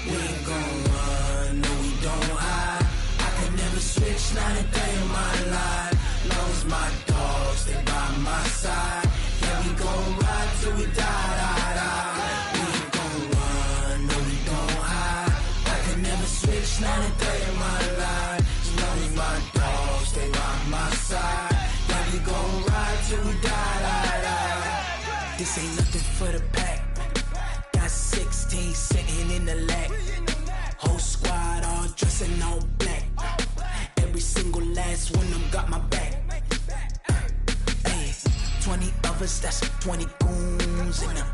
We ain't gon' run, no we don't hide. I can never switch, not a day in my life. Long as my dogs stay by my side. Yeah, we gon' ride till we die, die, die. We ain't gon' run, no we don't hide. I can never switch, not a day in my life. As long as my dogs stay by my side. Yeah, we gon' ride till we die, die, die. This ain't nothing for the pack. Got 16 sitting in the lag. Whole squad all dressing all black. Every single last one of them got my back. Hey, 20 of us, that's 20 goons in the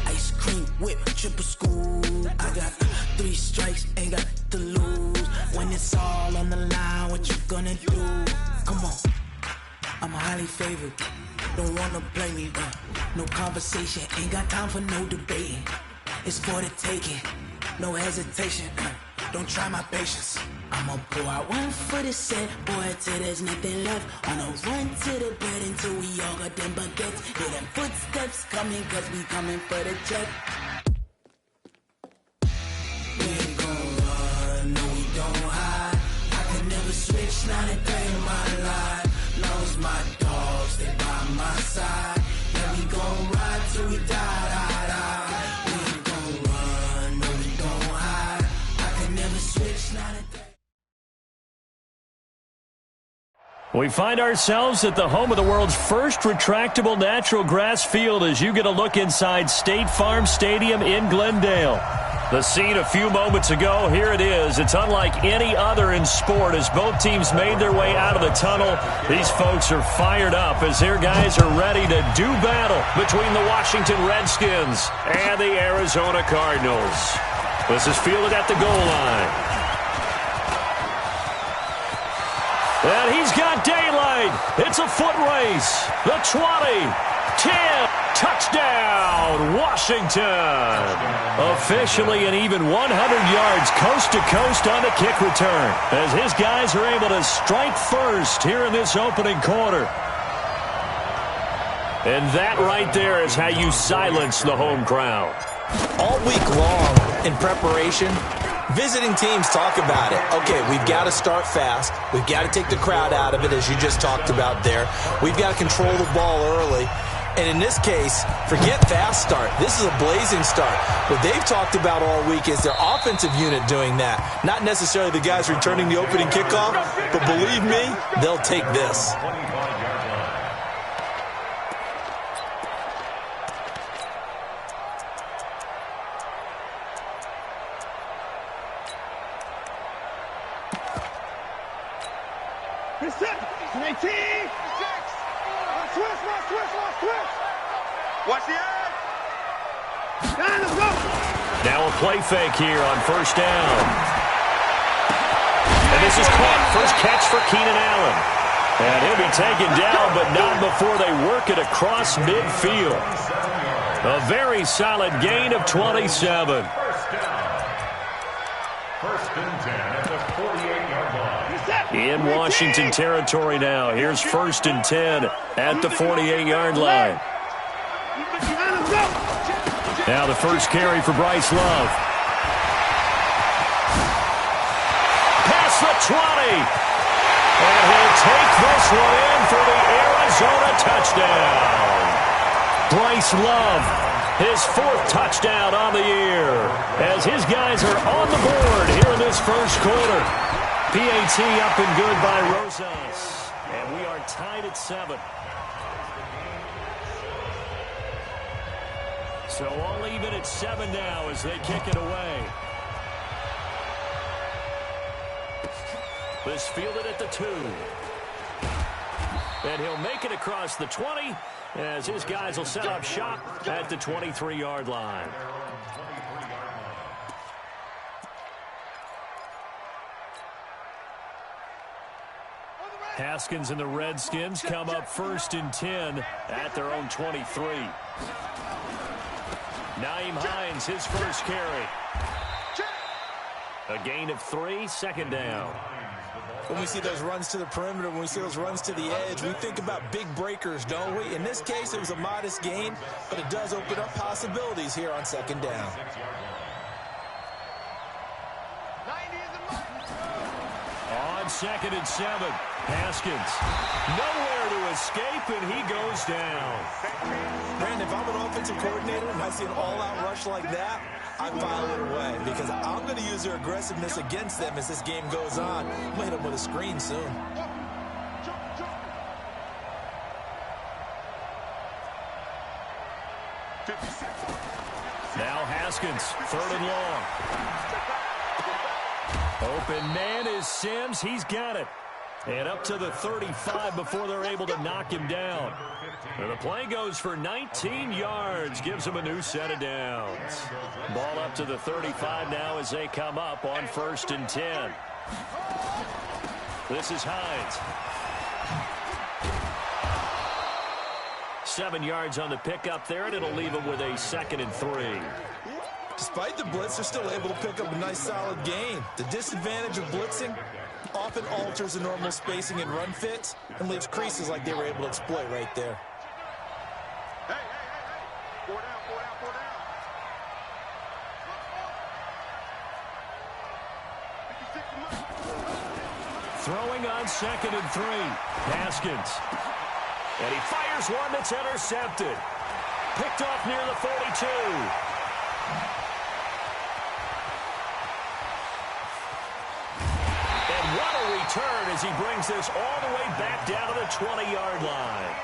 ice cream whip, triple scoop. I got 3 strikes, ain't got to lose. When it's all on the line, what you gonna do? Come on, I'm highly favored. Don't wanna play me, no conversation. Ain't got time for no debating. It's for the taking, no hesitation. Don't try my patience. I'ma pour out one for the set, boy, till there's nothing left. On a run to the bed until we all got them baguettes. Hear them footsteps coming, cause we coming for the check. We ain't gon' run, no we don't hide. I can never switch, not a day in my life. Long as my dogs stay by my side. Yeah, we gon' ride till we die, die, die. We ain't gon' run, no we don't hide. I can never switch, not a day. We find ourselves at the home of the world's first retractable natural grass field as you get a look inside State Farm Stadium in Glendale. The scene a few moments ago, here it is. It's unlike any other in sport as both teams made their way out of the tunnel. These folks are fired up as their guys are ready to do battle between the Washington Redskins and the Arizona Cardinals. This is fielded at the goal line. And he's got daylight. It's a foot race. The 20, 10, touchdown, Washington. Officially an even 100 yards coast to coast on the kick return as his guys are able to strike first here in this opening quarter. And that right there is how you silence the home crowd. All week long in preparation, visiting teams talk about it. Okay, we've got to start fast. We've got to take the crowd out of it, as you just talked about there. We've got to control the ball early. And in this case, forget fast start. This is a blazing start. What they've talked about all week is their offensive unit doing that. Not necessarily the guys returning the opening kickoff, but believe me, they'll take this. Watch the eye. Now a play fake here on first down. And this is caught. First catch for Keenan Allen. And he'll be taken down, but not before they work it across midfield. A very solid gain of 27. First and 10 at the 48-yard line. In Washington territory now. Here's first and 10 at the 48-yard line. Now the first carry for Bryce Love. Past the 20. And he'll take this one in for the Arizona touchdown. Bryce Love, his 4th touchdown on the year, as his guys are on the board here in this first quarter. PAT up and good by Rosas. And we are tied at 7. So all even at 7 now as they kick it away. This fielded at the 2. And he'll make it across the 20 as his guys will set up shop at the 23-yard line. Haskins and the Redskins come up first and 10 at their own 23. Nyheim Hines, his first carry. A gain of 3, second down. When we see those runs to the perimeter, when we see those runs to the edge, we think about big breakers, don't we? In this case, it was a modest gain, but it does open up possibilities here on second down. On 2nd and 7, Haskins. Nowhere to escape, and he goes down. Brandon, if I'm an offensive coordinator and I see an all-out rush like that, I file it away because I'm going to use their aggressiveness against them as this game goes on. I'm going to hit them with a screen soon. Now Haskins, 3rd and long. Open man is Sims. He's got it. And up to the 35 before they're able to knock him down. And the play goes for 19 yards. Gives him a new set of downs. Ball up to the 35 now as they come up on 1st and 10. This is Hines. 7 yards on the pickup there, and it'll leave him with a 2nd and 3. Despite the blitz, they're still able to pick up a nice solid gain. The disadvantage of blitzing often alters the normal spacing and run fits and leaves creases like they were able to exploit right there. Hey. 4 down. Throwing on 2nd and 3. Haskins. And he fires one that's intercepted. Picked off near the 42. Turn as he brings this all the way back down to the 20-yard line.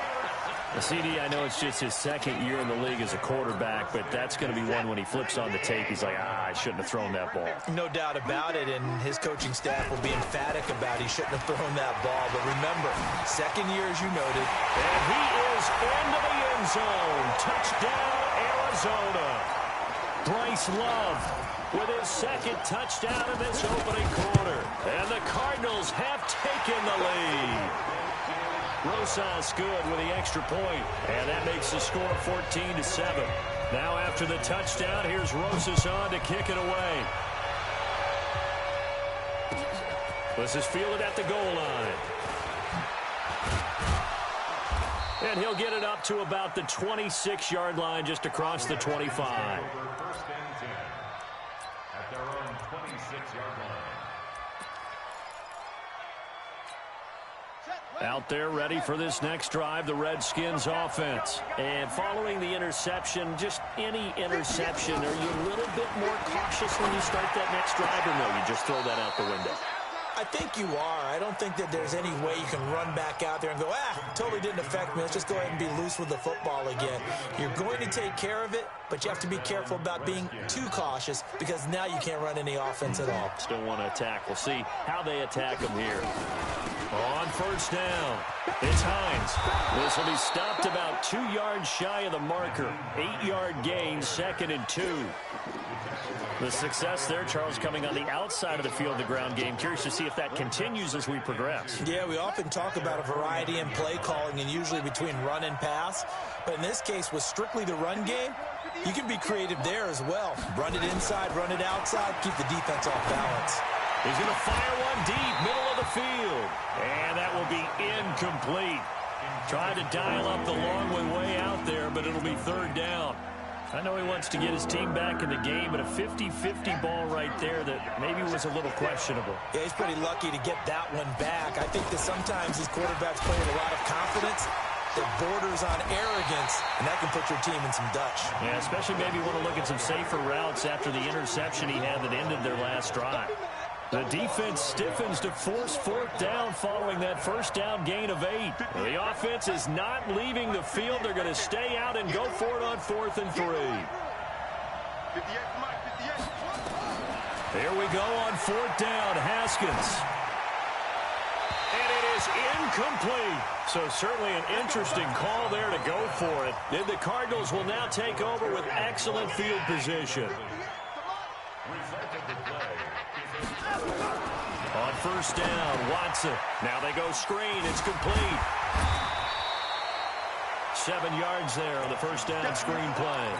The CD, I know it's just his 2nd year in the league as a quarterback, but that's going to be one when he flips on the tape. He's like, I shouldn't have thrown that ball. No doubt about it, and his coaching staff will be emphatic about he shouldn't have thrown that ball. But remember, 2nd year, as you noted. And he is into the end zone. Touchdown, Arizona. Bryce Love with his 2nd touchdown in this opening quarter. And the Cardinals have taken the lead. Rosas good with the extra point, and that makes the score 14-7. Now after the touchdown, here's Rosas on to kick it away. This is fielded at the goal line. And he'll get it up to about the 26-yard line just across the 25. At their own 26-yard line. Out there ready for this next drive, the Redskins offense. And following the interception, just any interception, are you a little bit more cautious when you start that next drive, or no, you just throw that out the window? I think you are. I don't think that there's any way you can run back out there and go, totally didn't affect me. Let's just go ahead and be loose with the football again. You're going to take care of it, but you have to be careful about being too cautious because now you can't run any offense at all. Still want to attack. We'll see how they attack them here. On 1st down, it's Hines. This will be stopped about 2 yards shy of the marker. 8-yard gain, 2nd and 2. The success there, Charles, coming on the outside of the field, the ground game. Curious to see if that continues as we progress. Yeah, we often talk about a variety in play calling and usually between run and pass. But in this case, with strictly the run game, you can be creative there as well. Run it inside, run it outside, keep the defense off balance. He's going to fire one deep, middle of the field. And that will be incomplete. Tried to dial up the long way out there, but it'll be 3rd down. I know he wants to get his team back in the game, but a 50-50 ball right there that maybe was a little questionable. Yeah, he's pretty lucky to get that one back. I think that sometimes these quarterbacks play with a lot of confidence that borders on arrogance, and that can put your team in some Dutch. Yeah, especially maybe want to look at some safer routes after the interception he had that ended their last drive. The defense stiffens to force 4th down following that 1st down gain of 8. The offense is not leaving the field. They're going to stay out and go for it on 4th and 3. Here we go on 4th down, Haskins. And it is incomplete. So certainly an interesting call there to go for it. Then the Cardinals will now take over with excellent field position. On 1st down, Watson. Now they go screen. It's complete. 7 yards there on the first down screen play.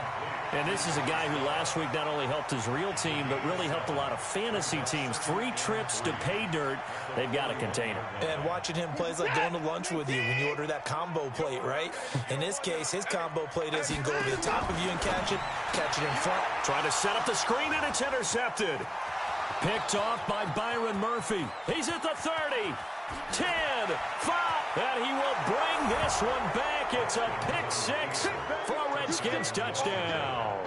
And this is a guy who last week not only helped his real team, but really helped a lot of fantasy teams. 3 trips to pay dirt. They've got a container. And watching him play is like going to lunch with you when you order that combo plate, right? In this case, his combo plate is he can go over the top of you and catch it in front. Trying to set up the screen, and it's intercepted. Picked off by Byron Murphy. He's at the 30, 10, 5, and he will bring this one back. It's a pick 6 for a Redskins touchdown.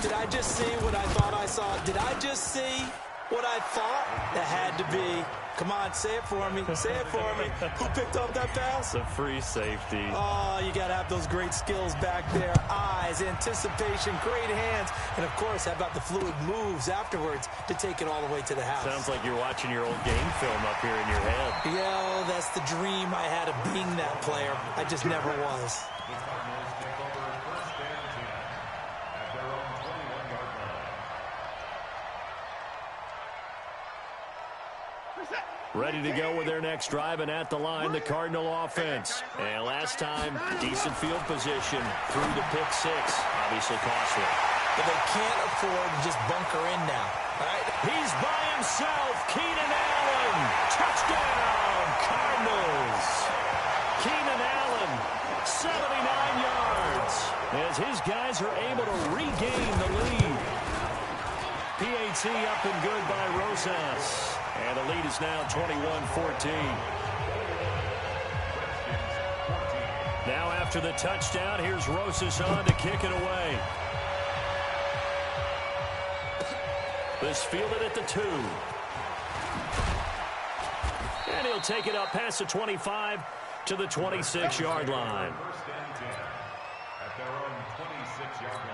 Did I just see what I thought I saw? Did I just see what I thought? That had to be. Come on, say it for me. Say it for me. Who picked up that pass? The free safety. Oh, you got to have those great skills back there. Eyes, anticipation, great hands. And, of course, how about the fluid moves afterwards to take it all the way to the house? Sounds like you're watching your old game film up here in your head. Yeah, that's the dream I had of being that player. I just never was. Ready to go with their next drive, and at the line, the Cardinal offense. And last time, decent field position through the pick 6. Obviously costly. But they can't afford to just bunker in now. All right? He's by himself. Keenan Allen. Touchdown, Cardinals. Keenan Allen, 79 yards. As his guys are able to regain the lead. PAT up and good by Rosas. And the lead is now 21-14. Now after the touchdown, here's Rosas on to kick it away. This fielded at the 2. And he'll take it up past the 25 to the 26-yard line. At their own 26-yard line.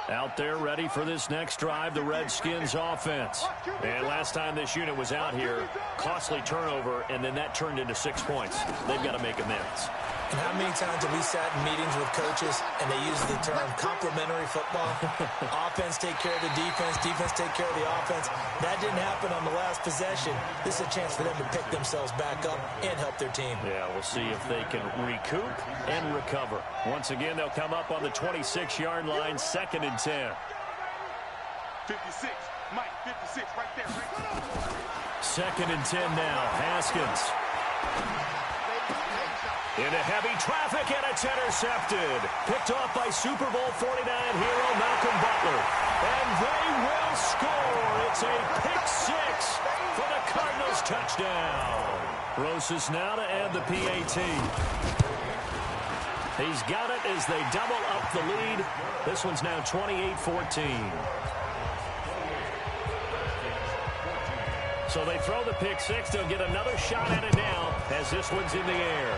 Out there ready for this next drive, the Redskins offense. And last time this unit was out here, costly turnover, and then that turned into 6 points. They've got to make amends. And how many times have we sat in meetings with coaches and they use the term complementary football? Offense take care of the defense, defense take care of the offense. That didn't happen on the last possession. This is a chance for them to pick themselves back up and help their team. Yeah, we'll see if they can recoup and recover. Once again, they'll come up on the 26-yard line, 2nd and 10. 56, Mike, 56, right there. 2nd and 10 now, Haskins. Into heavy traffic, and it's intercepted. Picked off by Super Bowl 49 hero Malcolm Butler. And they will score. It's a pick 6 for the Cardinals touchdown. Rosas now to add the PAT. He's got it as they double up the lead. This one's now 28-14. So they throw the pick 6. They'll get another shot at it now as this one's in the air.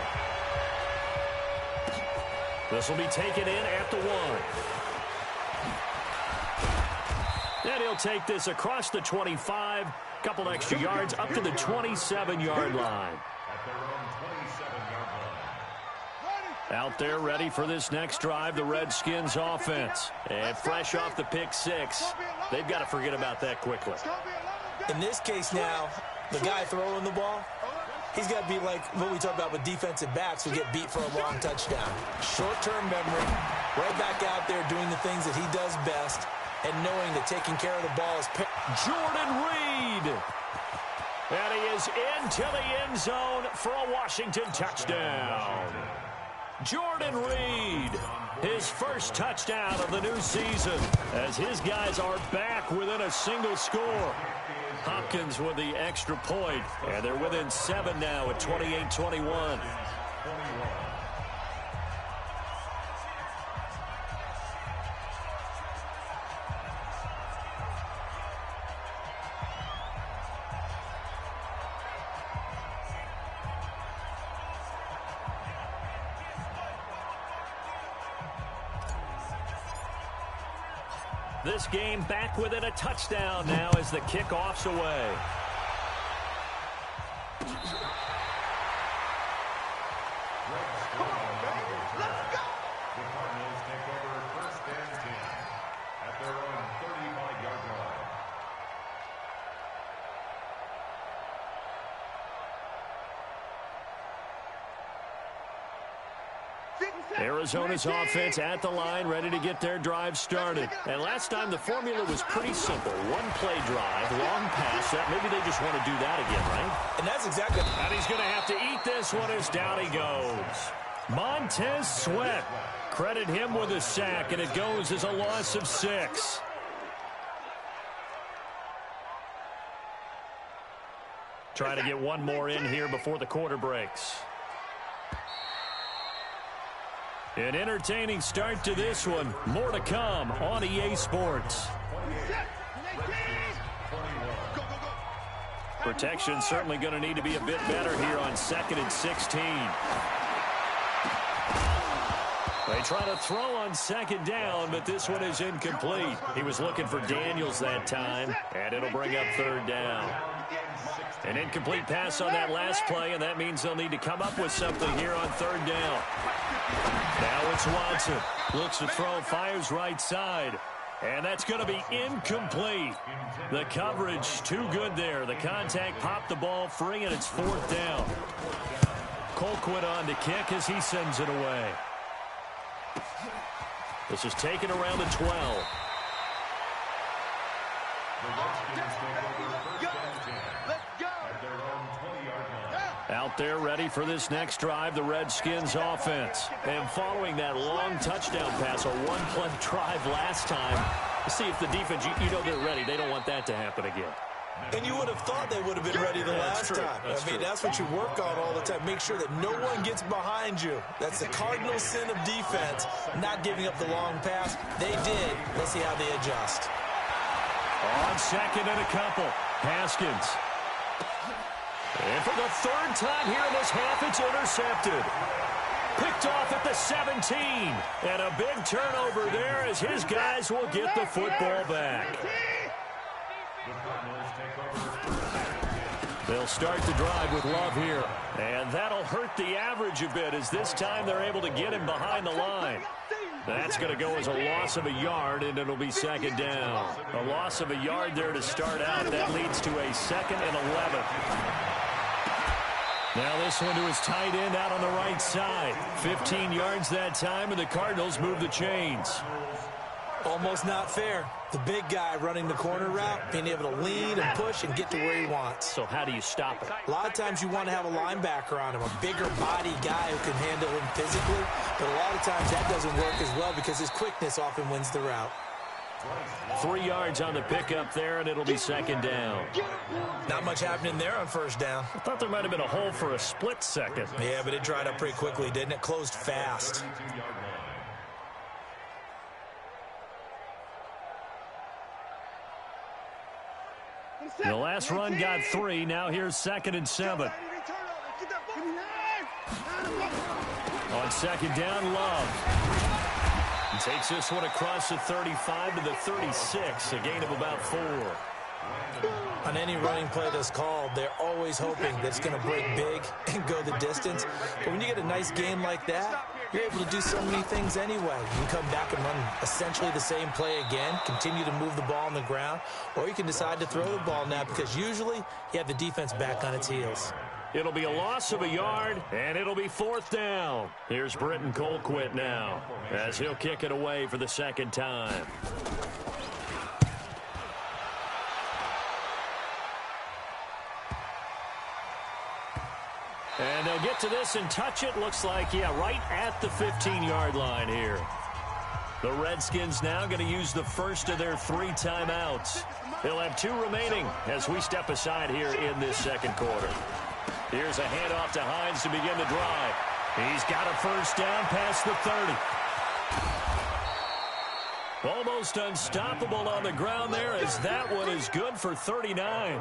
This will be taken in at the 1. And he'll take this across the 25. Couple extra yards up to the 27-yard line. Out there ready for this next drive, the Redskins offense. And fresh off the pick 6. They've got to forget about that quickly. In this case now, the guy throwing the ball, he's got to be like what we talk about with defensive backs who get beat for a long touchdown. Short-term memory, right back out there doing the things that he does best, and knowing that taking care of the ball is... Jordan Reed. And he is into the end zone for a Washington touchdown. Jordan Reed, his first touchdown of the new season, as his guys are back within a single score. Hopkins with the extra point, and they're within 7 now at 28-21. This game back within a touchdown now as the kickoff's away. Arizona's offense at the line, ready to get their drive started. And last time the formula was pretty simple. One play drive, long pass. Maybe they just want to do that again, right? And that's exactly. And he's going to have to eat this one as down he goes. Montez Sweat. Credit him with a sack, and it goes as a loss of 6. Trying to get one more in here before the quarter breaks. An entertaining start to this one. More to come on EA Sports. Protection certainly going to need to be a bit better here on 2nd and 16. They try to throw on 2nd down, but this one is incomplete. He was looking for Daniels that time, and it'll bring up 3rd down. An incomplete pass on that last play, and that means they'll need to come up with something here on 3rd down. Now it's Watson. Looks to throw, fires right side. And that's going to be incomplete. The coverage too good there. The contact popped the ball free, and it's 4th down. Colquitt on to kick as he sends it away. This is taken around the 12. Out there ready for this next drive, the Redskins offense. And following that long touchdown pass, a one-play drive last time, see if the defense, you know they're ready. They don't want that to happen again. And you would have thought they would have been ready the last time. That's what you work on all the time. Make sure that no one gets behind you. That's the cardinal sin of defense, not giving up the long pass. They did. Let's see how they adjust. On 2nd and a couple, Haskins. And for the 3rd time here in this half, it's intercepted. Picked off at the 17. And a big turnover there as his guys will get the football back. They'll start the drive with Love here. And that'll hurt the average a bit as this time they're able to get him behind the line. That's going to go as a loss of a yard, and it'll be 2nd down. A loss of a yard there to start out. That leads to a 2nd and 11. Now this one to his tight end out on the right side. 15 yards that time, and the Cardinals move the chains. Almost not fair. The big guy running the corner route, being able to lead and push and get to where he wants. So how do you stop it? A lot of times you want to have a linebacker on him, a bigger body guy who can handle him physically. But a lot of times that doesn't work as well because his quickness often wins the route. 3 yards on the pickup there, and it'll be 2nd down. Not much happening there on 1st down. I thought there might have been a hole for a split second. Yeah, but it dried up pretty quickly, didn't it? Closed fast. The last run got 3. Now here's 2nd and 7. On 2nd down, Love. He takes this one across the 35 to the 36, a gain of about 4. On any running play that's called, they're always hoping that it's going to break big and go the distance. But when you get a nice game like that, you're able to do so many things anyway. You can come back and run essentially the same play again, continue to move the ball on the ground, or you can decide to throw the ball now because usually you have the defense back on its heels. It'll be a loss of a yard, and it'll be 4th down. Here's Britton Colquitt now as he'll kick it away for the 2nd time. And they'll get to this and touch it. Looks like, right at the 15-yard line here. The Redskins now going to use the first of their 3 timeouts. They'll have 2 remaining as we step aside here in this 2nd quarter. Here's a handoff to Hines to begin the drive. He's got a 1st down past the 30. Almost unstoppable on the ground there as that one is good for 39.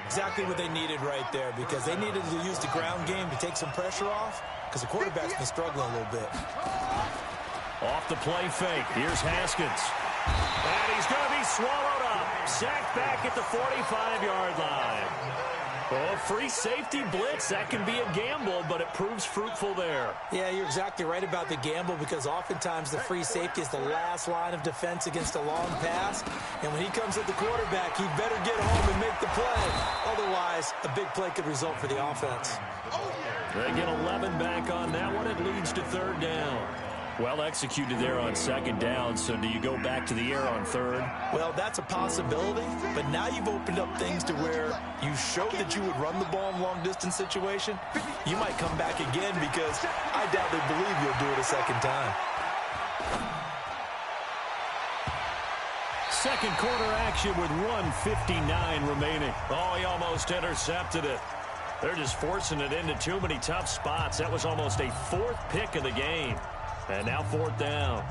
Exactly what they needed right there because they needed to use the ground game to take some pressure off because the quarterback's been struggling a little bit. Off the play fake. Here's Haskins. And he's going to be swallowed up. Sacked back at the 45-yard line. Oh, free safety blitz. That can be a gamble, but it proves fruitful there. Yeah, you're exactly right about the gamble because oftentimes the free safety is the last line of defense against a long pass. And when he comes at the quarterback, he better get home and make the play. Otherwise, a big play could result for the offense. They get 11 back on that one. It leads to third down. Well executed there on second down, so do you go back to the air on third? Well, that's a possibility, but now you've opened up things to where you showed that you would run the ball in long-distance situation. You might come back again because I doubt they believe you'll do it a second time. Second quarter action with 1:59 remaining. Oh, he almost intercepted it. They're just forcing it into too many tough spots. That was almost a fourth pick of the game. And now fourth down.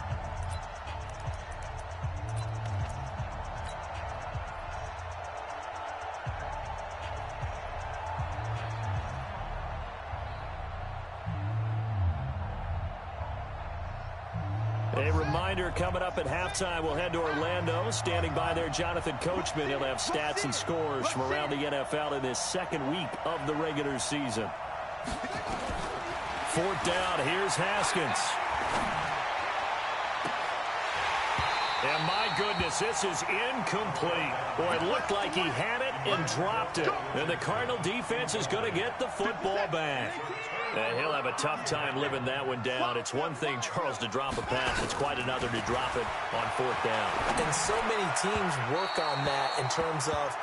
A reminder, coming up at halftime, we'll head to Orlando. Standing by there, Jonathan Coachman. He'll have stats and scores from around the NFL in this second week of the regular season. Fourth down, here's Haskins. And my goodness, this is incomplete. Boy, it looked like he had it and dropped it. And the Cardinal defense is going to get the football back. And he'll have a tough time living that one down. It's one thing, Charles, to drop a pass. It's quite another to drop it on fourth down. And so many teams work on that in terms of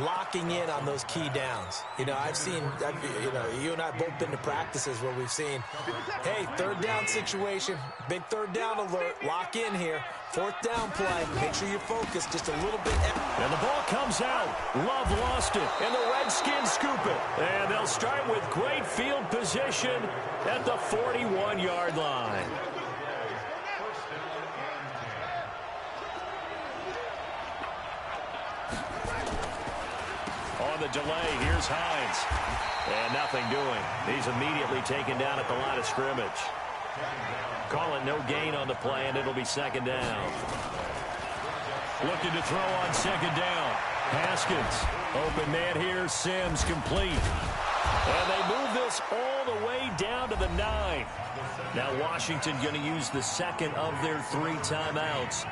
locking in on those key downs. You know, I've seen, you and I have both been to practices where we've seen, hey, third down situation, big third down alert, lock in here. Fourth down play, make sure you focus just a little bit. And the ball comes out. Love lost it, and the Redskins scoop it. And they'll start with great field position at the 41-yard line. On the delay, here's Hines. And nothing doing. He's immediately taken down at the line of scrimmage. Call it no gain on the play, and it'll be second down. Looking to throw on second down. Haskins. Open man here. Sims complete. And they move this all the way down to the 9. Now Washington going to use the second of their 3 timeouts,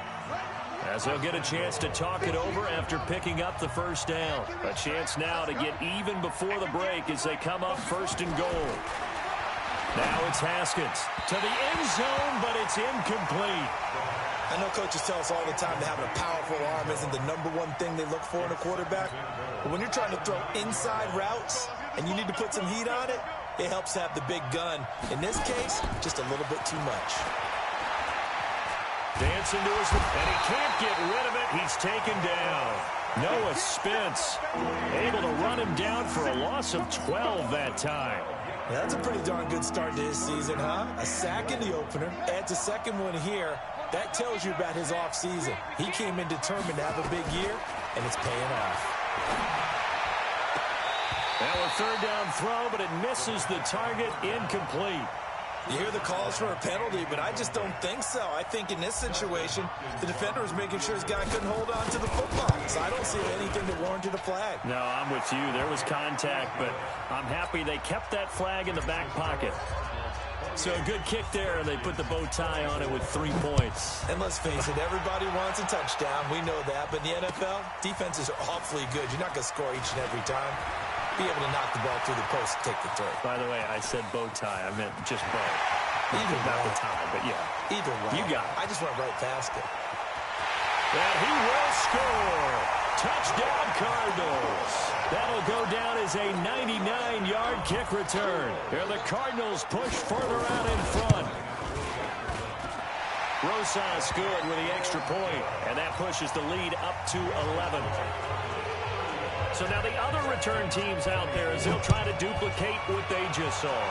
as they'll get a chance to talk it over after picking up the first down. A chance now to get even before the break as they come up first and goal. Now it's Haskins to the end zone, but it's incomplete. I know coaches tell us all the time that having a powerful arm isn't the #1 thing they look for in a quarterback. But when you're trying to throw inside routes and you need to put some heat on it, it helps have the big gun. In this case, just a little bit too much. Dancing to his, and he can't get rid of it. He's taken down. Noah Spence able to run him down for a loss of 12 that time. Yeah, that's a pretty darn good start to his season, huh? A sack in the opener, adds a second one here. That tells you about his offseason. He came in determined to have a big year, and it's paying off. Now a third down throw, but it misses the target, incomplete. You hear the calls for a penalty, but I just don't think so. I think in this situation, the defender was making sure his guy couldn't hold on to the football. So I don't see anything that warranted a flag. No, I'm with you. There was contact, but I'm happy they kept that flag in the back pocket. So a good kick there, and they put the bow tie on it with 3 points. And let's face it, everybody wants a touchdown. We know that. But in the NFL, defenses are awfully good. You're not going to score each and every time. Be able to knock the ball through the post and take the throw. By the way, I said bow tie. I meant just bow. Either not way. the tie, but yeah. Either way. You got it. I just went right past it. And he will score. Touchdown, Cardinals. That'll go down as a 99-yard kick return. And the Cardinals push further out in front. Rosas good with the extra point, and that pushes the lead up to 11. So now the other return teams out there as they'll try to duplicate what they just saw.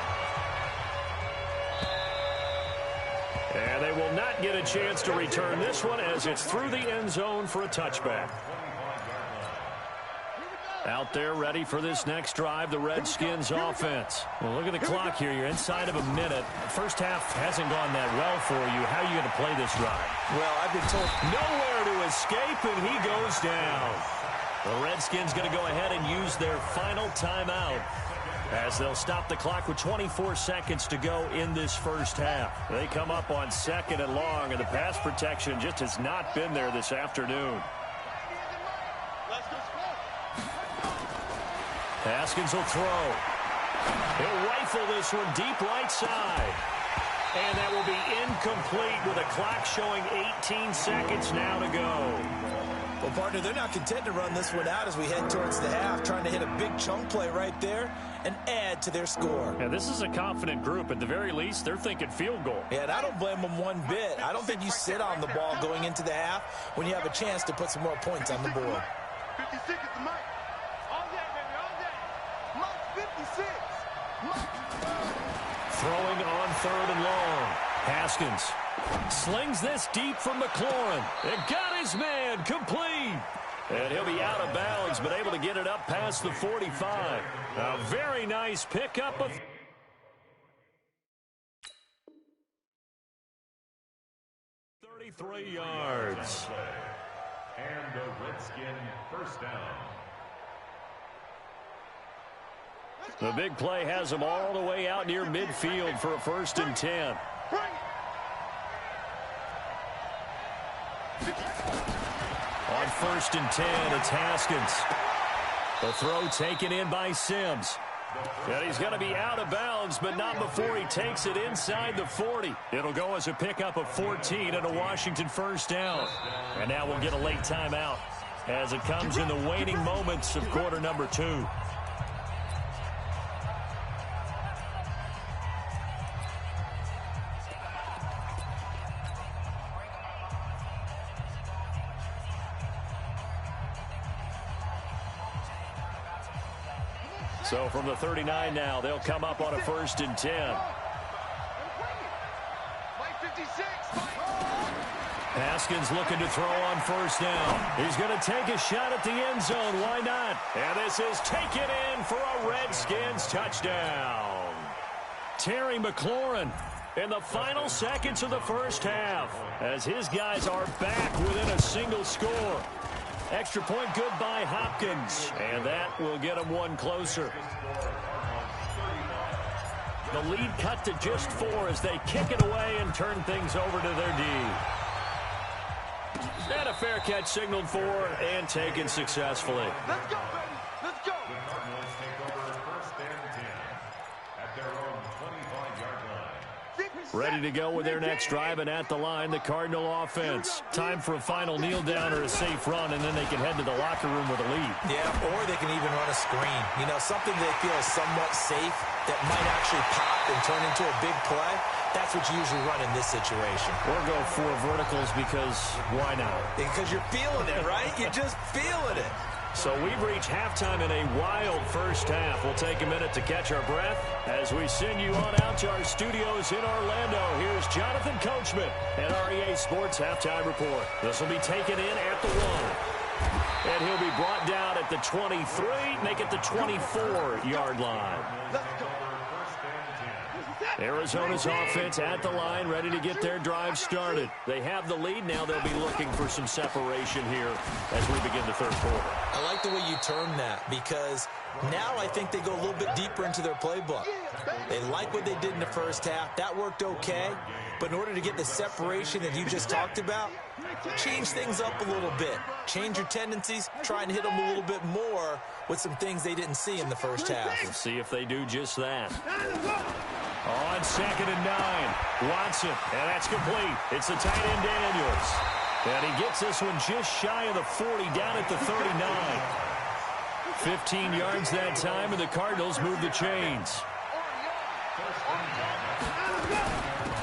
And they will not get a chance to return this one as it's through the end zone for a touchback. Out there ready for this next drive, the Redskins offense. Well, look at the clock here. You're inside of a minute. The first half hasn't gone that well for you. How are you going to play this drive? Well, I've been told nowhere to escape, and he goes down. The Redskins going to go ahead and use their final timeout as they'll stop the clock with 24 seconds to go in this first half. They come up on second and long, and the pass protection just has not been there this afternoon. Haskins will throw. He'll rifle this one deep right side. And that will be incomplete with a clock showing 18 seconds now to go. Well, partner, they're not content to run this one out as we head towards the half, trying to hit a big chunk play right there and add to their score. Yeah, this is a confident group. At the very least, they're thinking field goal. Yeah, and I don't blame them one bit. I don't think you sit on the ball going into the half when you have a chance to put some more points on the board. 56 is the mic. All day, baby, all day. Mike 56. Throwing on 3rd and long. Haskins slings this deep from McLaurin. It got his man complete. And he'll be out of bounds, but able to get it up past the 45. A very nice pickup of 33 yards. And the Redskin first down. The big play has him all the way out near midfield for a 1st and 10. On 1st and 10, it's Haskins. The throw taken in by Sims. And he's going to be out of bounds, but not before he takes it inside the 40. It'll go as a pickup of 14 and a Washington 1st down. And now we'll get a late timeout as it comes in the waning moments of quarter number 2. So from the 39 now, they'll come up on a 1st and 10. Haskins looking to throw on 1st down. He's going to take a shot at the end zone. Why not? And this is taken in for a Redskins touchdown. Terry McLaurin in the final seconds of the 1st half as his guys are back within a single score. Extra point good by Hopkins, and that will get them one closer. The lead cut to just 4 as they kick it away and turn things over to their D. And a fair catch signaled for and taken successfully. Let's go, baby. Let's go. The Cardinals take over 1st and 10 at their own 25-yard line. Ready to go with their next drive, and at the line, the Cardinal offense. Time for a final kneel down or a safe run, and then they can head to the locker room with a lead. Yeah, or they can even run a screen. You know, something they feel is somewhat safe that might actually pop and turn into a big play. That's what you usually run in this situation. Or go for verticals because why not? Because you're feeling it, right? You're just feeling it. So we've reached halftime in a wild 1st half. We'll take a minute to catch our breath as we send you on out to our studios in Orlando. Here's Jonathan Coachman and REA Sports Halftime Report. This will be taken in at the 1. And he'll be brought down at the 23, make it the 24-yard line. Arizona's offense at the line, ready to get their drive started. They have the lead. Now they'll be looking for some separation here as we begin the 3rd quarter. I like the way you term that because now I think they go a little bit deeper into their playbook. They like what they did in the 1st half. That worked okay. But in order to get the separation that you just talked about, change things up a little bit. Change your tendencies. Try and hit them a little bit more with some things they didn't see in the 1st half. We'll see if they do just that. On 2nd and 9, Watson, and that's complete. It's the tight end Daniels. And he gets this one just shy of the 40, down at the 39. 15 yards that time, and the Cardinals move the chains.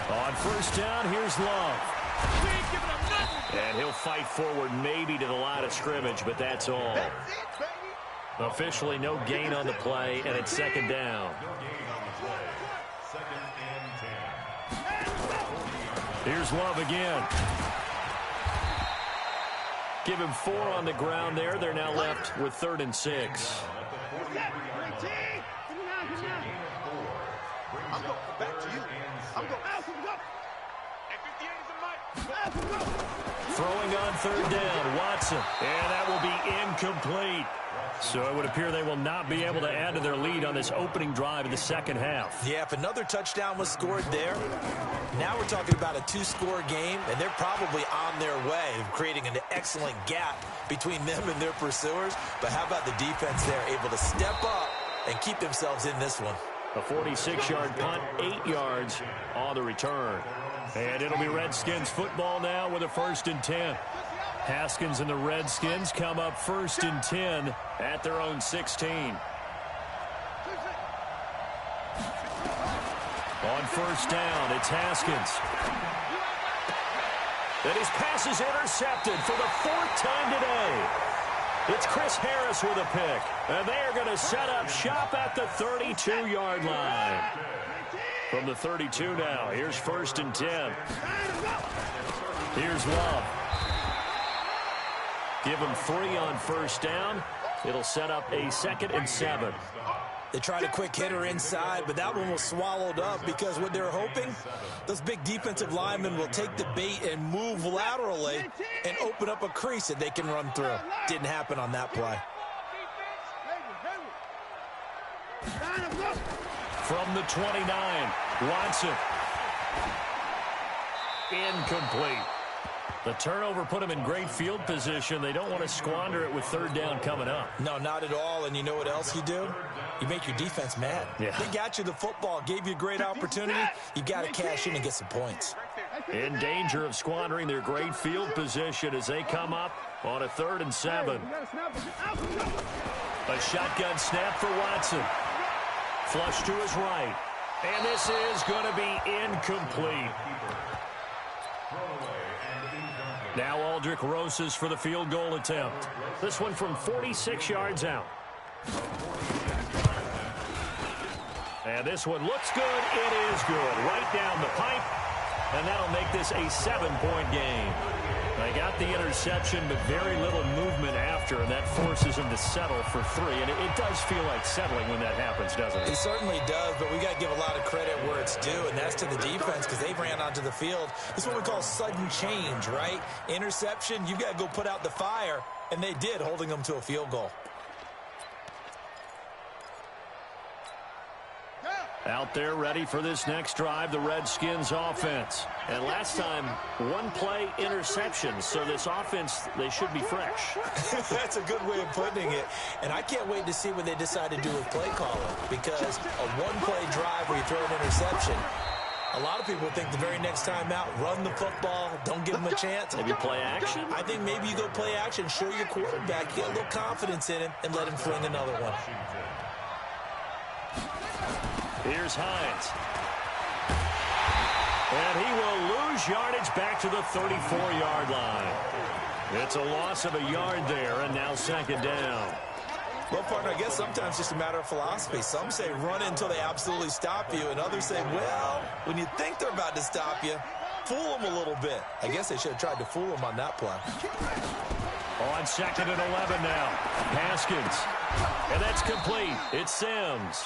On 1st down, here's Love. And he'll fight forward maybe to the line of scrimmage, but that's all. Officially no gain on the play, and it's 2nd down. Here's Love again. Give him 4 on the ground there. They're now left with 3rd and 6. I'm going back to you. I'm going. Throwing on 3rd down, Watson. And that will be incomplete. So it would appear they will not be able to add to their lead on this opening drive of the 2nd half. Yeah, if another touchdown was scored there, now we're talking about a 2-score game, and they're probably on their way of creating an excellent gap between them and their pursuers. But how about the defense there, able to step up and keep themselves in this one? A 46-yard punt, 8 yards on the return. And it'll be Redskins football now with a 1st and 10. Haskins and the Redskins come up 1st and 10 at their own 16. On 1st down, it's Haskins. And his pass is intercepted for the 4th time today. It's Chris Harris with a pick. And they are going to set up shop at the 32-yard line. From the 32 now, here's 1st and 10. Here's Love. Give him 3 on 1st down. It'll set up a 2nd and 7. They tried a quick hitter inside, but that one was swallowed up because what they're hoping, those big defensive linemen will take the bait and move laterally and open up a crease that they can run through. Didn't happen on that play. From the 29, Watson. Incomplete. The turnover put him in great field position. They don't want to squander it with 3rd down coming up. No, not at all. And you know what else you do? You make your defense mad. Yeah. They got you the football, gave you a great opportunity. You got to cash in and get some points. In danger of squandering their great field position as they come up on a 3rd and 7. A shotgun snap for Watson. Flush to his right. And this is going to be incomplete. Now Aldrich Rosas for the field goal attempt. This one from 46 yards out. And this one looks good. It is good. Right down the pipe. And that'll make this a 7-point game. They got the interception, but very little movement after, and that forces them to settle for 3. And it does feel like settling when that happens, doesn't it? It certainly does, but we got to give a lot of credit where it's due, and that's to the defense because they ran onto the field. This is what we call sudden change, right? Interception, you got to go put out the fire, and they did, holding them to a field goal. Out there ready for this next drive, the Redskins offense. And last time, 1-play interception, so this offense, they should be fresh. That's a good way of putting it. And I can't wait to see what they decide to do with play calling, because a 1-play drive where you throw an interception, a lot of people think the very next time out, run the football, don't give them a chance. Maybe play action? I think maybe you go play action, show your quarterback, get a little confidence in him, and let him fling another one. Here's Hines. And he will lose yardage back to the 34-yard line. It's a loss of a yard there, and now 2nd down. Well, partner, I guess sometimes it's just a matter of philosophy. Some say run until they absolutely stop you, and others say, well, when you think they're about to stop you, fool them a little bit. I guess they should have tried to fool them on that play. On 2nd and 11 now. Haskins. And that's complete. It's Sims.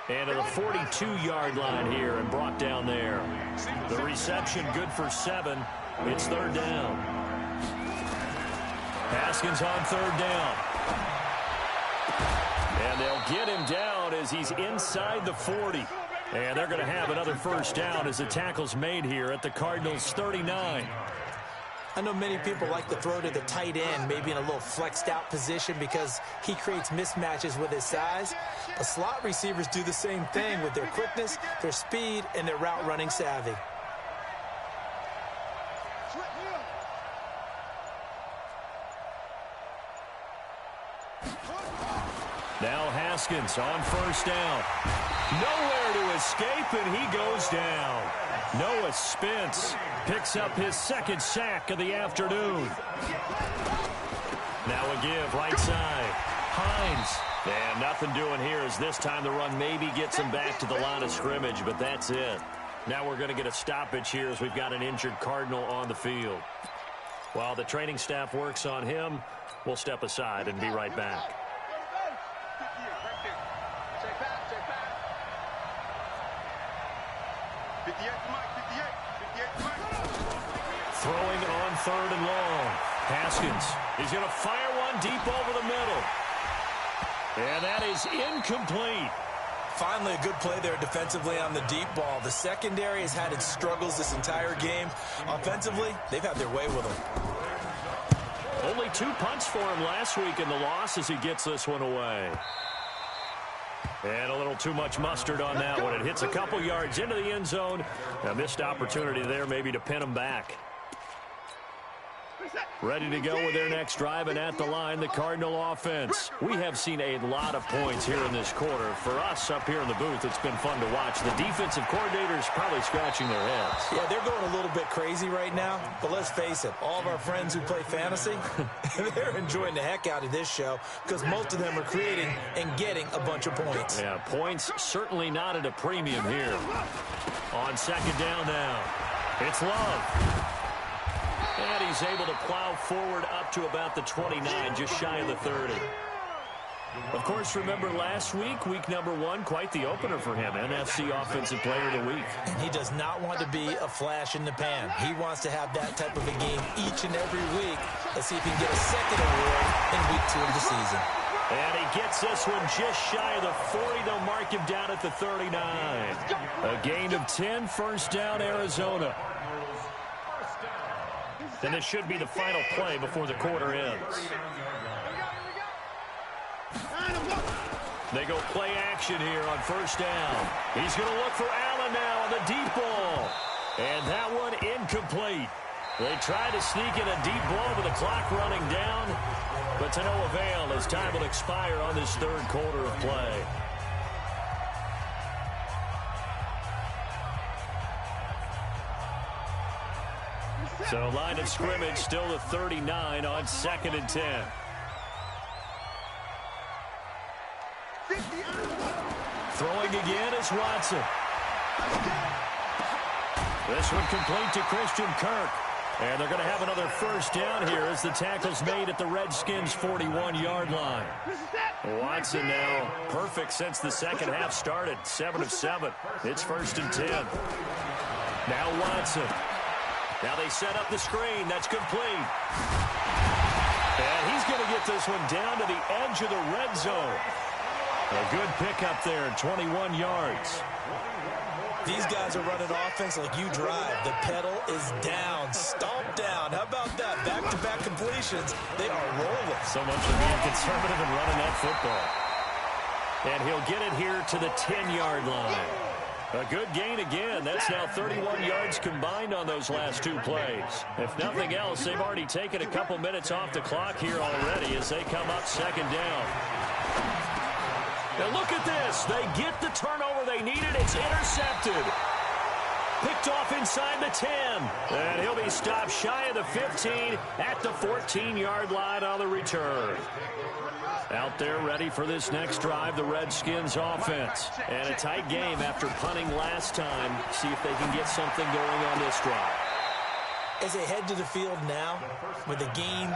And to the 42-yard line here and brought down there. The reception good for 7. It's 3rd down. Haskins on 3rd down. And they'll get him down as he's inside the 40. And they're going to have another 1st down as the tackle's made here at the Cardinals' 39. I know many people like to throw to the tight end, maybe in a little flexed out position because he creates mismatches with his size. But slot receivers do the same thing with their quickness, their speed, and their route running savvy. Now Haskins on 1st down. Nowhere to escape, and he goes down. Noah Spence picks up his 2nd sack of the afternoon. Now a give, right side. Hines. And nothing doing here as this time the run maybe gets him back to the line of scrimmage, but that's it. Now we're going to get a stoppage here as we've got an injured Cardinal on the field. While the training staff works on him, we'll step aside and be right back. Throwing on 3rd and long. Haskins. He's going to fire one deep over the middle. And that is incomplete. Finally, a good play there defensively on the deep ball. The secondary has had its struggles this entire game. Offensively, they've had their way with him. Only 2 punts for him last week in the loss as he gets this one away. And a little too much mustard on that one. It hits a couple yards into the end zone. A missed opportunity there maybe to pin them back. Ready to go with their next drive, and at the line, the Cardinal offense. We have seen a lot of points here in this quarter. For us up here in the booth, it's been fun to watch. The defensive coordinators probably scratching their heads. Yeah, they're going a little bit crazy right now, but let's face it, all of our friends who play fantasy, they're enjoying the heck out of this show because most of them are creating and getting a bunch of points. Yeah, points certainly not at a premium here. On second down now, it's Love. And he's able to plow forward up to about the 29, just shy of the 30. Of course, remember last week, week number 1, quite the opener for him, NFC Offensive Player of the Week. And he does not want to be a flash in the pan. He wants to have that type of a game each and every week. Let's see if he can get a second award in week 2 of the season. And he gets this one just shy of the 40. They'll mark him down at the 39. A gain of 10, first down, Arizona. And this should be the final play before the quarter ends. They go play action here on first down. He's going to look for Allen now on the deep ball. And that one incomplete. They try to sneak in a deep ball with the clock running down, but to no avail as time will expire on this third quarter of play. So line of scrimmage still the 39 on 2nd and 10. Throwing again is Watson. This one complete to Christian Kirk. And they're going to have another first down here as the tackle's made at the Redskins' 41-yard line. Watson now perfect since the second half started. 7 of 7. It's 1st and 10. Now Watson. Now they set up the screen. That's complete. And he's going to get this one down to the edge of the red zone. A good pickup there, 21 yards. These guys are running offense like you drive. The pedal is down, stomped down. How about that? Back-to-back completions. They are rolling. So much for being conservative and running that football. And he'll get it here to the 10-yard line. A good gain again. That's now 31 yards combined on those last 2 plays. If nothing else, they've already taken a couple minutes off the clock here already as they come up second down. Now look at this. They get the turnover they needed. It's intercepted. Picked off inside the 10. And he'll be stopped shy of the 15 at the 14-yard line on the return. Out there ready for this next drive, the Redskins offense. And a tight game after punting last time. See if they can get something going on this drive. As they head to the field now, with the game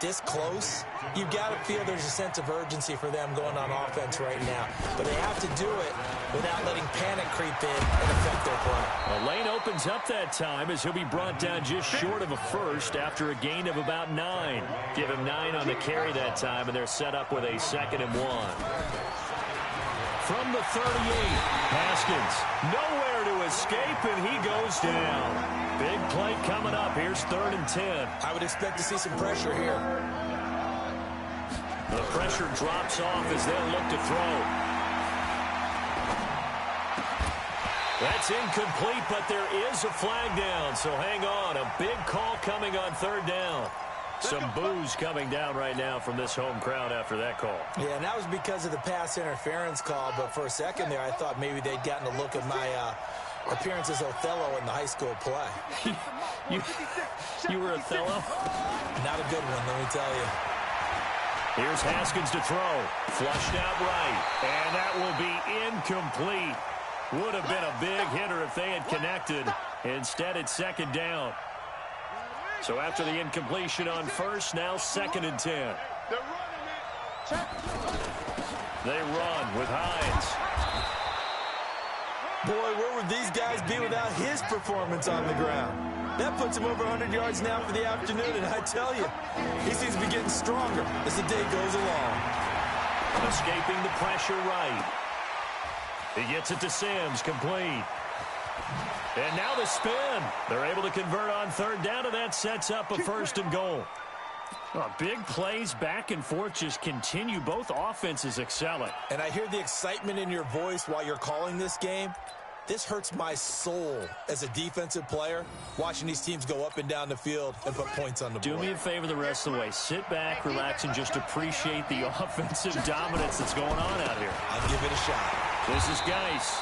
this close, you've got to feel there's a sense of urgency for them going on offense right now. But they have to do it without letting panic creep in and affect their play. A lane opens up that time as he'll be brought down just short of a first after a gain of about 9. Give him 9 on the carry that time, and they're set up with a 2nd and 1. From the 38, Haskins nowhere to escape, and he goes down. Big play coming up. Here's 3rd and 10. I would expect to see some pressure here. The pressure drops off as they'll look to throw. That's incomplete, but there is a flag down, so hang on. A big call coming on 3rd down. Some boos coming down right now from this home crowd after that call. Yeah, and that was because of the pass interference call, but for a second there I thought maybe they'd gotten a look at my appearance as Othello in the high school play. You were Othello? Not a good one, let me tell you. Here's Haskins to throw. Flushed out right. And that will be incomplete. Would have been a big hitter if they had connected. Instead, it's 2nd down. So after the incompletion on first, now 2nd and 10. They run with Hines. Boy, where would these guys be without his performance on the ground? That puts him over 100 yards now for the afternoon, and I tell you, he seems to be getting stronger as the day goes along. Escaping the pressure right. He gets it to Sims, complete. And now the spin. They're able to convert on 3rd down, and that sets up a 1st and goal. Big plays back and forth just continue. Both offenses excelling. And I hear the excitement in your voice while you're calling this game. This hurts my soul as a defensive player, watching these teams go up and down the field and put points on the board. Do me a favor the rest of the way. Sit back, relax, and just appreciate the offensive dominance that's going on out here. I'll give it a shot. This is Geis.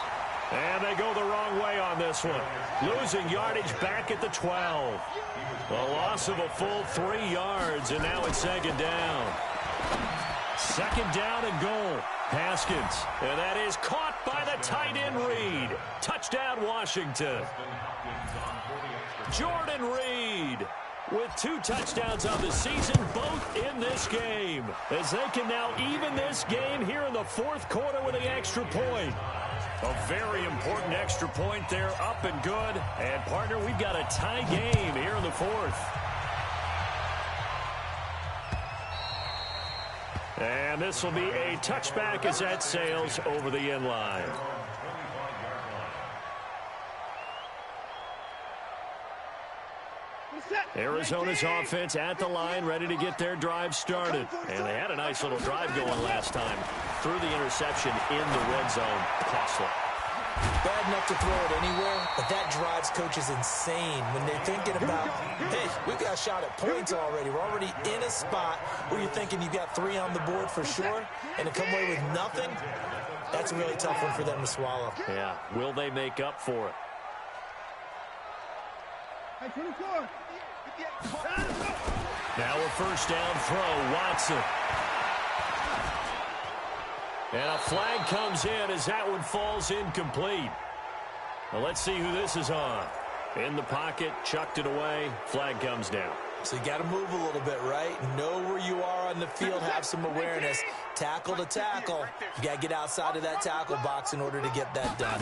And they go the wrong way on this one. Losing yardage back at the 12. A loss of a full 3 yards, and now it's second down. Second down and goal. Haskins, and that is caught by the tight end Reed. Touchdown, Washington. Jordan Reed with 2 touchdowns on the season, both in this game, as they can now even this game here in the 4th quarter with the extra point. A very important extra point there, up and good. And, partner, we've got a tie game here in the 4th. And this will be a touchback as that sails over the end line. Arizona's offense at the line, ready to get their drive started. And they had a nice little drive going last time. Threw the interception in the red zone. Costly. Bad enough to throw it anywhere, but that drives coaches insane when they're thinking about, hey, we've got a shot at points already. We're already in a spot where you're thinking you've got 3 on the board for sure, and to come away with nothing, that's a really tough one for them to swallow. Yeah, will they make up for it? Now a first down throw, Watson. And a flag comes in as that one falls incomplete. Well, let's see who this is on. In the pocket, chucked it away, flag comes down. So you got to move a little bit, right? Know where you are on the field, have some awareness. Tackle to tackle. You got to get outside of that tackle box in order to get that done.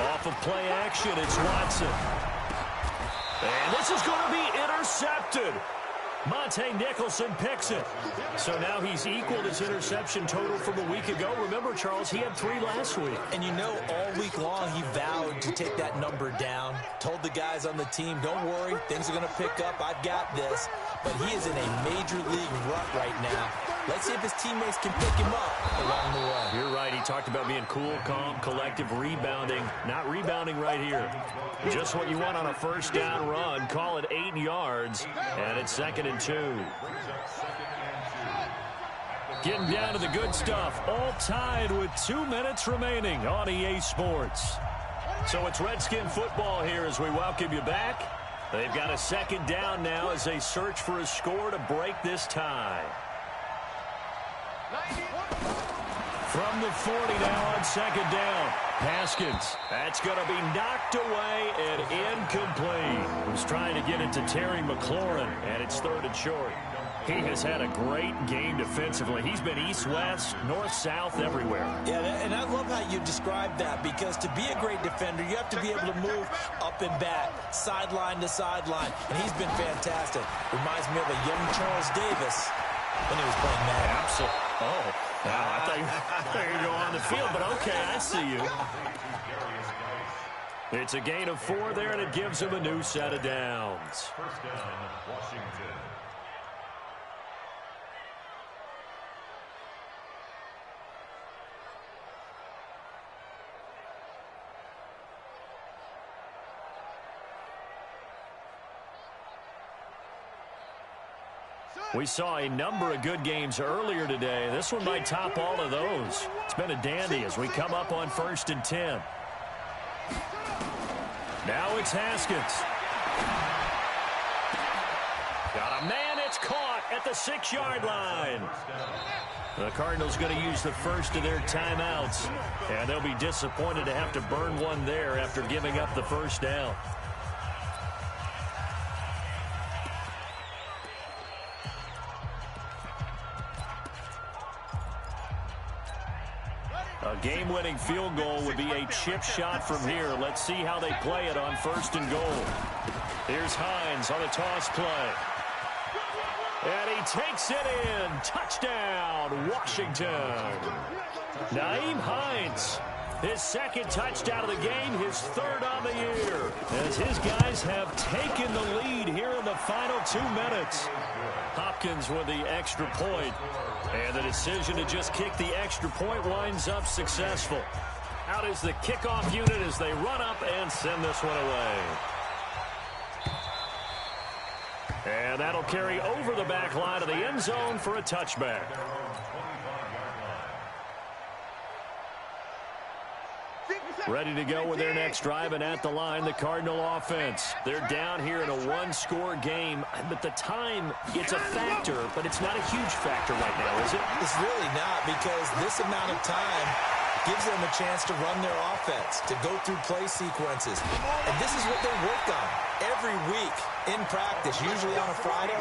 Off of play action, it's Watson. And this is going to be intercepted. Monte Nicholson picks it. So now he's equaled his interception total from a week ago. Remember, Charles, he had 3 last week. And you know, all week long he vowed to take that number down. Told the guys on the team, don't worry, things are going to pick up. I've got this. But he is in a major league rut right now. Let's see if his teammates can pick him up along the way. You're right. He talked about being cool, calm, collective, rebounding. Not rebounding right here. Just what you want on a first down run. Call it 8 yards. And it's 2nd and 2. Getting down to the good stuff. All tied with 2 minutes remaining on EA Sports. So it's Redskin football here as we welcome you back. They've got a second down now as they search for a score to break this tie. From the 40 now on second down. Haskins. That's going to be knocked away and incomplete. Was trying to get it to Terry McLaurin, and it's 3rd and short. He has had a great game defensively. He's been east-west, north-south, everywhere. Yeah, and I love how you described that, because to be a great defender, you have to be able to move up and back, sideline to sideline, and he's been fantastic. Reminds me of a young Charles Davis when he was playing Madden. Absolutely. Oh, wow, I thought you were going to go on the field, but okay, I see you. It's a gain of 4 there, and it gives him a new set of downs. First down, Washington. We saw a number of good games earlier today. This one might top all of those. It's been a dandy as we come up on 1st and 10. Now it's Haskins. Got a man, it's caught at the 6-yard line. The Cardinals going to use the first of their timeouts, and they'll be disappointed to have to burn one there after giving up the first down. A game-winning field goal would be a chip shot from here. Let's see how they play it on 1st and goal. Here's Hines on a toss play. And he takes it in. Touchdown, Washington. Nyheim Hines His second touchdown of the game, his third on the year, as his guys have taken the lead here in the final 2 minutes. Hopkins with the extra point, and the decision to just kick the extra point winds up successful. Out is the kickoff unit as they run up and send this one away. And that'll carry over the back line of the end zone for a touchback. Ready to go with their next drive, and at the line, the Cardinal offense. They're down here in a one-score game, but the time, it's a factor, but it's not a huge factor right now, is it? It's really not, because this amount of time gives them a chance to run their offense, to go through play sequences. And this is what they work on every week in practice, usually on a Friday.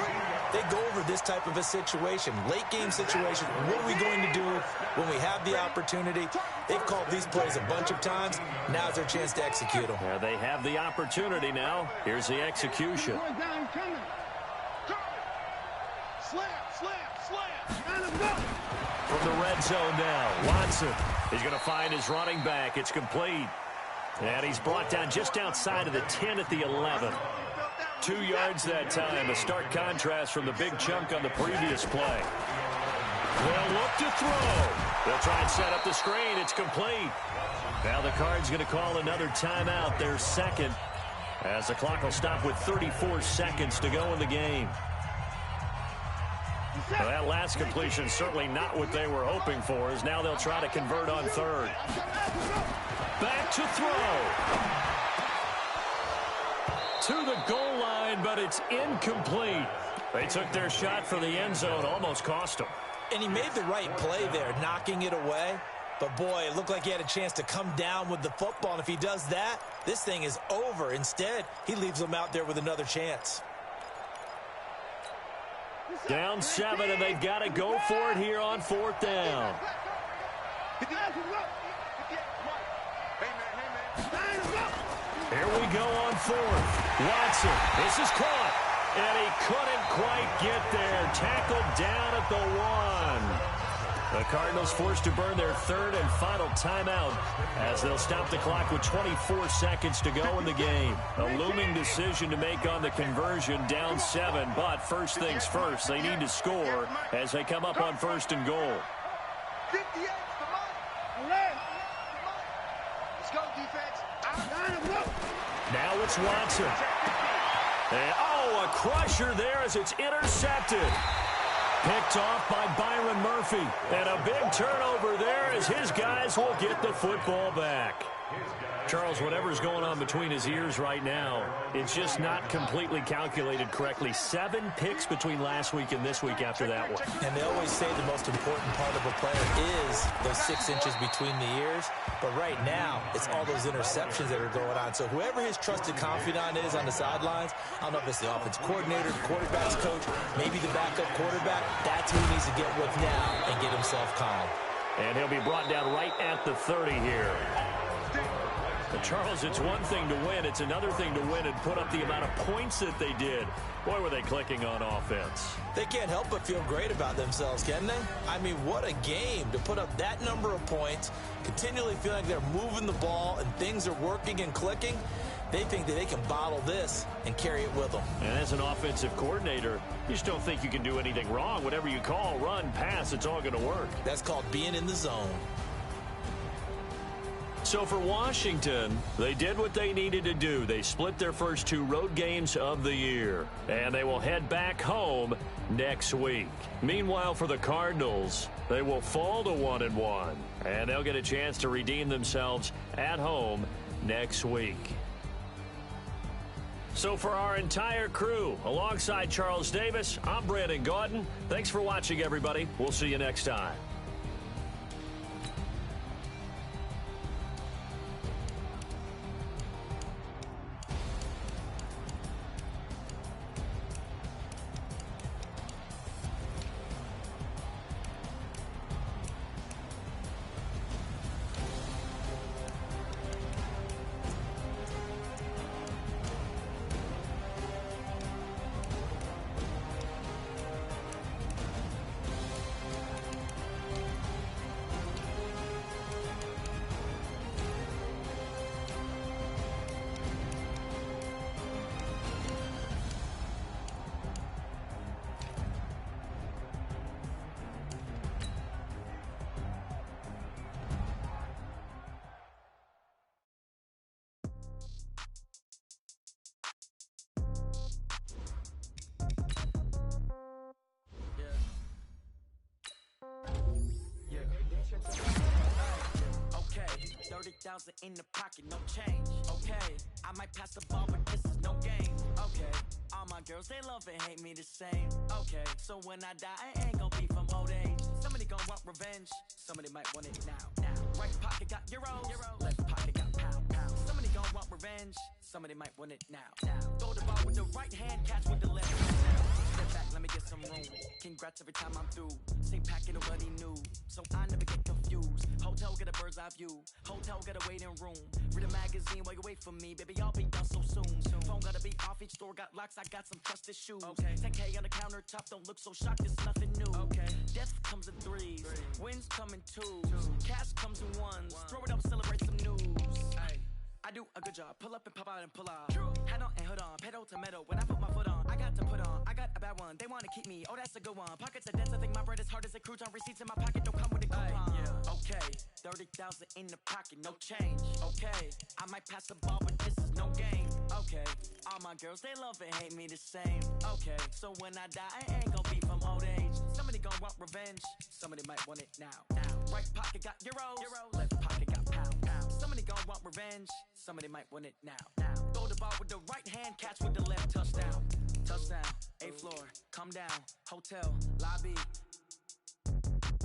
They go over this type of a situation, late game situation. What are we going to do when we have the opportunity? They've called these plays a bunch of times. Now's their chance to execute them. Yeah, they have the opportunity now. Here's the execution. From the red zone now, Watson. He's going to find his running back. It's complete. And he's brought down just outside of the 10 at the 11. 2 yards that time. A stark contrast from the big chunk on the previous play. They'll look to throw. They'll try and set up the screen. It's complete. Now the Cards going to call another timeout, their second, as the clock will stop with 34 seconds to go in the game. Well, that last completion certainly not what they were hoping for, as now they'll try to convert on third. Back to throw. To the goal line, but it's incomplete. They took their shot for the end zone, almost cost them. And he made the right play there, knocking it away. But, boy, it looked like he had a chance to come down with the football. And if he does that, this thing is over. Instead, he leaves them out there with another chance. Down 7, and they've got to go for it here on fourth down. Here we go on fourth. Watson, this is caught, and he couldn't quite get there. Tackled down at the 1. The Cardinals forced to burn their third and final timeout as they'll stop the clock with 24 seconds to go in the game. A looming decision to make on the conversion, down 7, but first things first, they need to score as they come up on first and goal. 58 for Mike. Let's go, defense. Now it's Watson. And, oh, a crusher there as it's intercepted. Picked off by Byron Murphy. And a big turnover there as his guys will get the football back. Charles, whatever's going on between his ears right now, it's just not completely calculated correctly. 7 picks between last week and this week after that one. And they always say the most important part of a player is those 6 inches between the ears. But right now, it's all those interceptions that are going on. So whoever his trusted confidant is on the sidelines, I don't know if it's the offense coordinator, the quarterback's coach, maybe the backup quarterback, that's who he needs to get with now and get himself calm. And he'll be brought down right at the 30 here. But Charles, it's one thing to win. It's another thing to win and put up the amount of points that they did. Boy, were they clicking on offense. They can't help but feel great about themselves, can they? I mean, what a game to put up that number of points, continually feeling like they're moving the ball and things are working and clicking. They think that they can bottle this and carry it with them. And as an offensive coordinator, you just don't think you can do anything wrong. Whatever you call, run, pass, it's all going to work. That's called being in the zone. So for Washington, they did what they needed to do. They split their first 2 road games of the year, and they will head back home next week. Meanwhile, for the Cardinals, they will fall to 1-1, and they'll get a chance to redeem themselves at home next week. So for our entire crew, alongside Charles Davis, I'm Brandon Gaudin. Thanks for watching, everybody. We'll see you next time. 30,000 in the pocket, no change. Okay, I might pass the ball, but this is no game. Okay, all my girls, they love and hate me the same. Okay, so when I die, I ain't gon' be from old age. Somebody gon' want revenge, somebody might want it now. Right pocket got euros, left pocket got pound. Somebody gon' want revenge, somebody might want it now. Throw the ball with the right hand, catch with the left. Step back, let me get some room. Congrats every time I'm through. Same packet already new, so I never get confused. Hotel get a bird's eye view. Hotel get a waiting room. Read a magazine while you wait for me, baby. I'll be done so soon. Phone gotta be off. Each store got locks. I got some trusted shoes. 10K on the countertop. Don't look so shocked. It's nothing new. Death comes in threes. Wins come in twos. Cash comes in ones. Throw it up, celebrate some news. I do a good job, pull up and pop out and pull off. Hat on and hood on, pedal to metal. When I put my foot on, I got to put on. I got a bad one, they wanna keep me. Oh, that's a good one. Pockets are dense, I think my bread is hard as a crouton. Receipts in my pocket don't come with a coupon. Okay, 30,000 in the pocket, no change. Okay, I might pass the ball, but this is no game. Okay, all my girls, they love and hate me the same. Okay, so when I die, I ain't gon' be from old age. Somebody gon' want revenge, somebody might want it now. Right pocket got euros, left pocket got pound. Somebody gon' want revenge, somebody might want it now. Throw the ball with the right hand, catch with the left, touchdown. Touchdown, 8th floor, come down, hotel, lobby.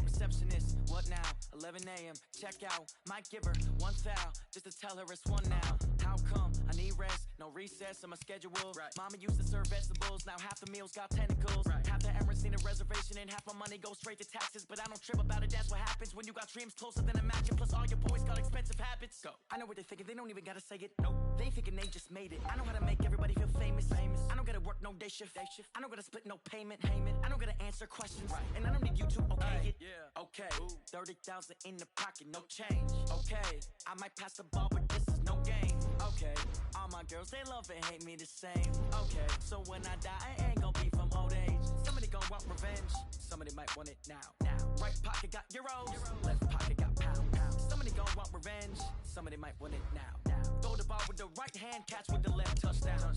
Receptionist, what now? 11 a.m., check out. Might give her one foul, just to tell her it's one now. How come? I need rest, no recess in my schedule. Mama used to serve vegetables, now half the meals got tentacles. Half the Emirates need a reservation and half my money goes straight to taxes. But I don't trip about it, that's what happens when you got dreams closer than a mansion. Plus all your boys got expensive habits. I know what they're thinking, they don't even gotta say it. Nope, they ain't thinking they just made it. I know how to make everybody feel famous. I don't gotta work no day shift. I don't gotta split no payment. I don't gotta answer questions, and I don't need you to okay it. Okay, 30,000 in the pocket, no change. Okay, I might pass the ball, but this is no game. Okay, all my girls, they love and hate me the same. Okay, so when I die, I ain't gon' be from old age. Somebody gon' want revenge, somebody might want it now. Right pocket got euros, left pocket got pound. Somebody gon' want revenge, somebody might want it now. Throw the ball with the right hand, catch with the left, touchdown.